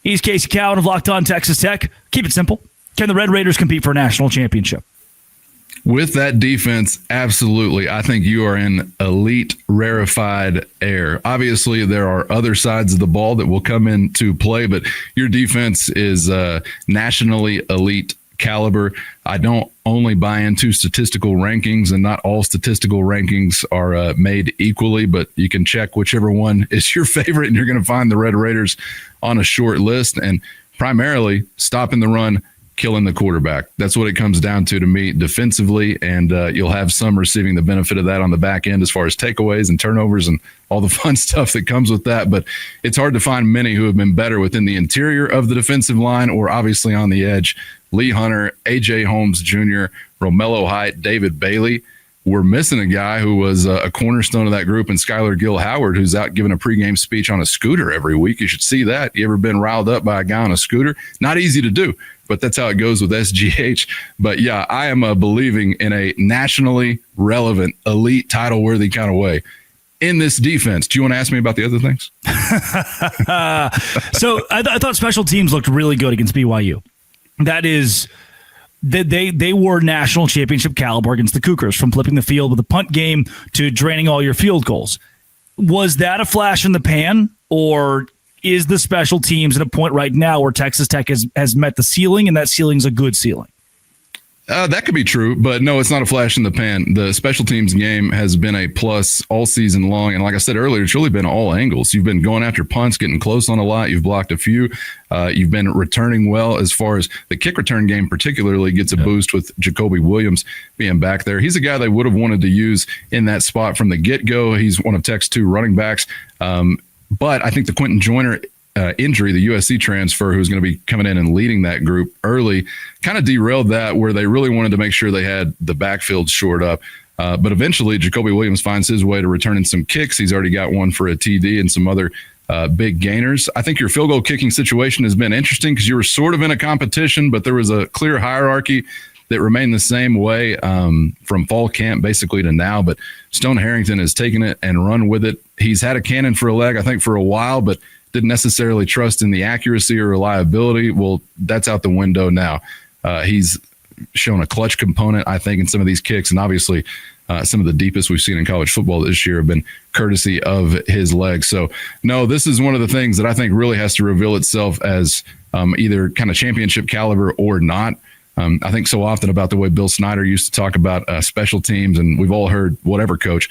He's Casey Cowan of Locked On Texas Tech. Keep it simple. Can the Red Raiders compete for a national championship? With that defense, absolutely. I think you are in elite, rarefied air. Obviously, there are other sides of the ball that will come into play, but your defense is nationally elite caliber. I don't only buy into statistical rankings, and not all statistical rankings are made equally, but you can check whichever one is your favorite, and you're going to find the Red Raiders on a short list. And primarily, stopping the run, killing the quarterback. That's what it comes down to me defensively, and you'll have some receiving the benefit of that on the back end as far as takeaways and turnovers and all the fun stuff that comes with that. But it's hard to find many who have been better within the interior of the defensive line or obviously on the edge. Lee Hunter, A.J. Holmes Jr., Romello Height, David Bailey. We're missing a guy who was a cornerstone of that group, and Skylar Gill Howard, who's out giving a pregame speech on a scooter every week. You should see that. You ever been riled up by a guy on a scooter? Not easy to do, but that's how it goes with SGH. But yeah, I am believing in a nationally relevant, elite, title-worthy kind of way in this defense. Do you want to ask me about the other things? So I thought special teams looked really good against BYU. That is... They were national championship caliber against the Cougars, from flipping the field with a punt game to draining all your field goals. Was that a flash in the pan, or is the special teams at a point right now where Texas Tech has met the ceiling, and that ceiling's a good ceiling? That could be true, but no, it's not a flash in the pan. The special teams game has been a plus all season long, and like I said earlier, it's really been all angles. You've been going after punts, getting close on a lot. You've blocked a few. You've been returning well. As far as the kick return game particularly gets a boost with Jacoby Williams being back there. He's a guy they would have wanted to use in that spot from the get-go. He's one of Tech's 2 running backs, but I think the Quentin Joyner injury, the USC transfer, who's going to be coming in and leading that group early, kind of derailed that, where they really wanted to make sure they had the backfield shored up. But eventually, Jacoby Williams finds his way to returning some kicks. He's already got one for a TD and some other big gainers. I think your field goal kicking situation has been interesting because you were sort of in a competition, but there was a clear hierarchy that remained the same way from fall camp basically to now. But Stone Harrington has taken it and run with it. He's had a cannon for a leg, I think, for a while, but didn't necessarily trust in the accuracy or reliability. Well, that's out the window now. He's shown a clutch component, I think, in some of these kicks, and obviously some of the deepest we've seen in college football this year have been courtesy of his legs. So, no, this is one of the things that I think really has to reveal itself as either kind of championship caliber or not. I think so often about the way Bill Snyder used to talk about special teams, and we've all heard whatever coach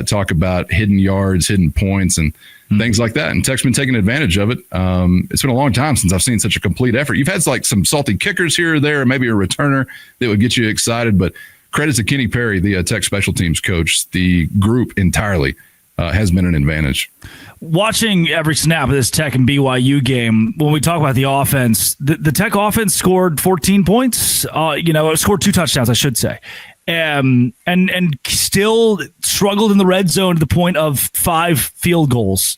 talk about hidden yards, hidden points, and things like that. And Tech's been taking advantage of it. It's been a long time since I've seen such a complete effort. You've had like some salty kickers here or there, maybe a returner that would get you excited, but credit to Kenny Perry, the Tech special teams coach. The group entirely has been an advantage. Watching every snap of this Tech and BYU game, when we talk about the offense, the Tech offense scored 14 points. Scored 2 touchdowns, I should say. And still struggled in the red zone to the point of 5 field goals.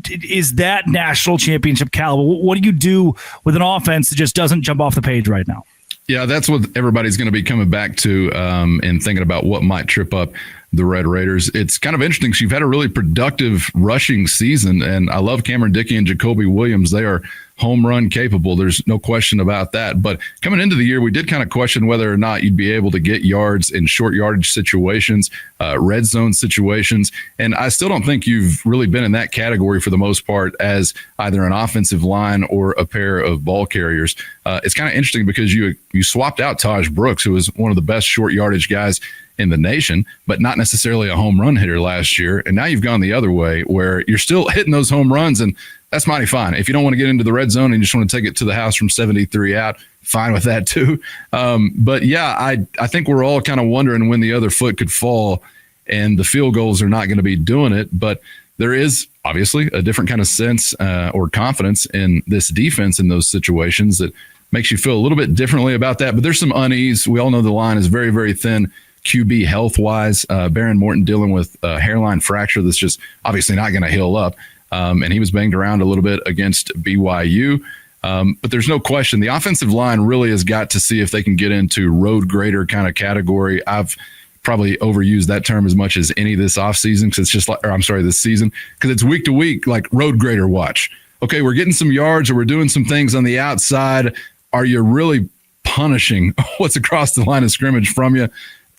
Is that national championship caliber? What do you do with an offense that just doesn't jump off the page right now? Yeah, that's what everybody's going to be coming back to and thinking about what might trip up the Red Raiders. It's kind of interesting because you've had a really productive rushing season, and I love Cameron Dickey and Jacoby Williams. They are home run capable. There's no question about that. But coming into the year, we did kind of question whether or not you'd be able to get yards in short yardage situations, red zone situations. And I still don't think you've really been in that category for the most part as either an offensive line or a pair of ball carriers. It's kind of interesting because you swapped out Taj Brooks, who was one of the best short yardage guys in the nation, but not necessarily a home run hitter last year. And now you've gone the other way where you're still hitting those home runs, and that's mighty fine. If you don't want to get into the red zone and you just want to take it to the house from 73 out, fine with that too. But yeah, I think we're all kind of wondering when the other foot could fall, and the field goals are not going to be doing it. But there is obviously a different kind of sense or confidence in this defense in those situations that makes you feel a little bit differently about that. But there's some unease. We all know the line is very, very thin QB health-wise. Baron Morton dealing with a hairline fracture that's just obviously not going to heal up. And he was banged around a little bit against BYU. But there's no question the offensive line really has got to see if they can get into road grader kind of category. I've probably overused that term as much as any this offseason because it's just like, or I'm sorry, this season, because it's week to week, like road grader watch. okay, we're getting some yards or we're doing some things on the outside. Are you really punishing what's across the line of scrimmage from you?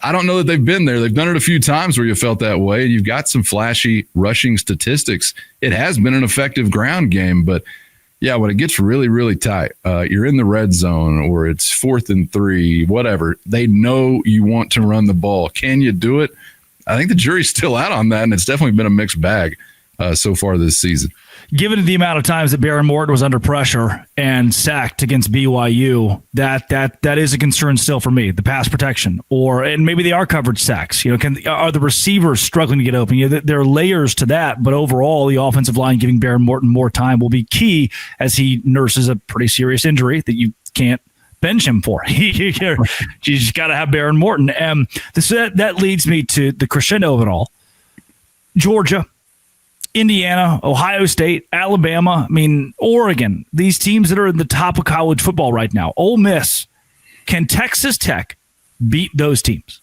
I don't know that they've been there. They've done it a few times where you felt that way. You've got some flashy rushing statistics. It has been an effective ground game, but yeah, when it gets really, really tight, you're in the red zone or it's 4th and 3, whatever. They know you want to run the ball. Can you do it? I think the jury's still out on that, and it's definitely been a mixed bag so far this season. Given the amount of times that Baron Morton was under pressure and sacked against BYU, that is a concern still for me. The pass protection, and maybe they are coverage sacks. Are the receivers struggling to get open? There are layers to that, but overall, the offensive line giving Baron Morton more time will be key as he nurses a pretty serious injury that you can't bench him for. You just got to have Baron Morton. That leads me to the crescendo of it all. Georgia, Indiana, Ohio State, Alabama, Oregon, these teams that are in the top of college football right now. Ole Miss. Can Texas Tech beat those teams?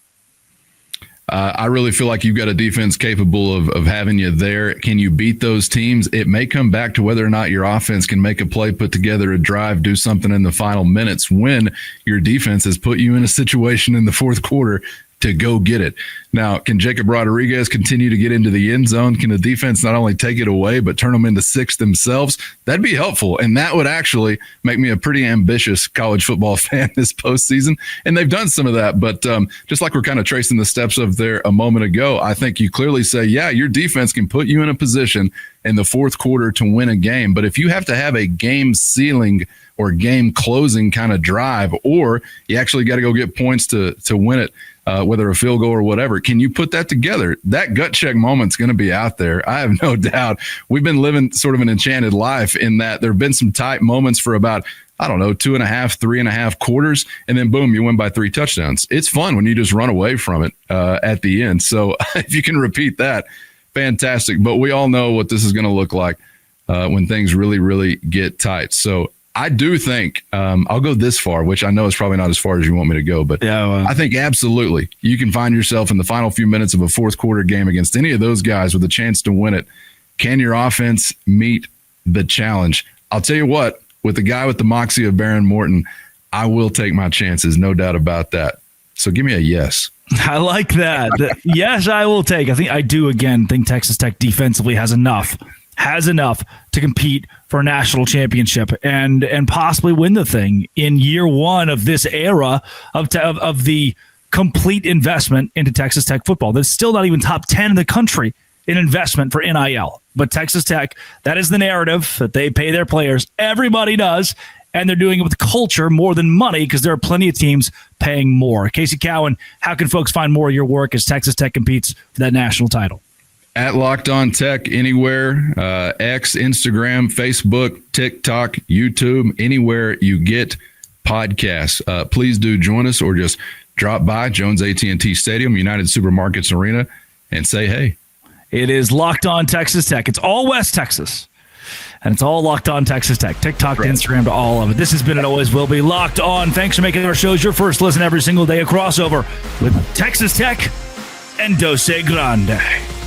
I really feel like you've got a defense capable of having you there. Can you beat those teams? It may come back to whether or not your offense can make a play, put together a drive, do something in the final minutes when your defense has put you in a situation in the fourth quarter to go get it. Now, can Jacob Rodriguez continue to get into the end zone? Can the defense not only take it away, but turn them into 6 themselves? That'd be helpful. And that would actually make me a pretty ambitious college football fan this postseason. And they've done some of that. But just like we're kind of tracing the steps of there a moment ago, I think you clearly say, yeah, your defense can put you in a position in the fourth quarter to win a game. But if you have to have a game sealing or game closing kind of drive, or you actually got to go get points to win it, whether a field goal or whatever, can you put that together? That gut check moment's going to be out there. I have no doubt. We've been living sort of an enchanted life in that there have been some tight moments for about, 2.5, 3.5 quarters, and then boom, you win by 3 touchdowns. It's fun when you just run away from it at the end. So if you can repeat that, fantastic. But we all know what this is going to look like when things really, really get tight. So I do think I'll go this far, which I know is probably not as far as you want me to go, but I think absolutely you can find yourself in the final few minutes of a fourth quarter game against any of those guys with a chance to win it. Can your offense meet the challenge? I'll tell you what, with the guy with the moxie of Baron Morton, I will take my chances, no doubt about that. So give me a yes. I like that. Yes, I will take. I do think Texas Tech defensively has enough to compete for a national championship and possibly win the thing in year one of this era of the complete investment into Texas Tech football. That's still not even top 10 in the country in investment for NIL. But Texas Tech, that is the narrative that they pay their players. Everybody does. And they're doing it with culture more than money because there are plenty of teams paying more. Casey Cowan, how can folks find more of your work as Texas Tech competes for that national title? At Locked On Tech, anywhere, X, Instagram, Facebook, TikTok, YouTube, anywhere you get podcasts. Please do join us or just drop by Jones AT&T Stadium, United Supermarkets Arena, and say hey. It is Locked On Texas Tech. It's all West Texas, and it's all Locked On Texas Tech. TikTok to Instagram to all of it. This has been and always will be Locked On. Thanks for making our shows your first listen every single day. A crossover with Texas Tech and Dose Grande.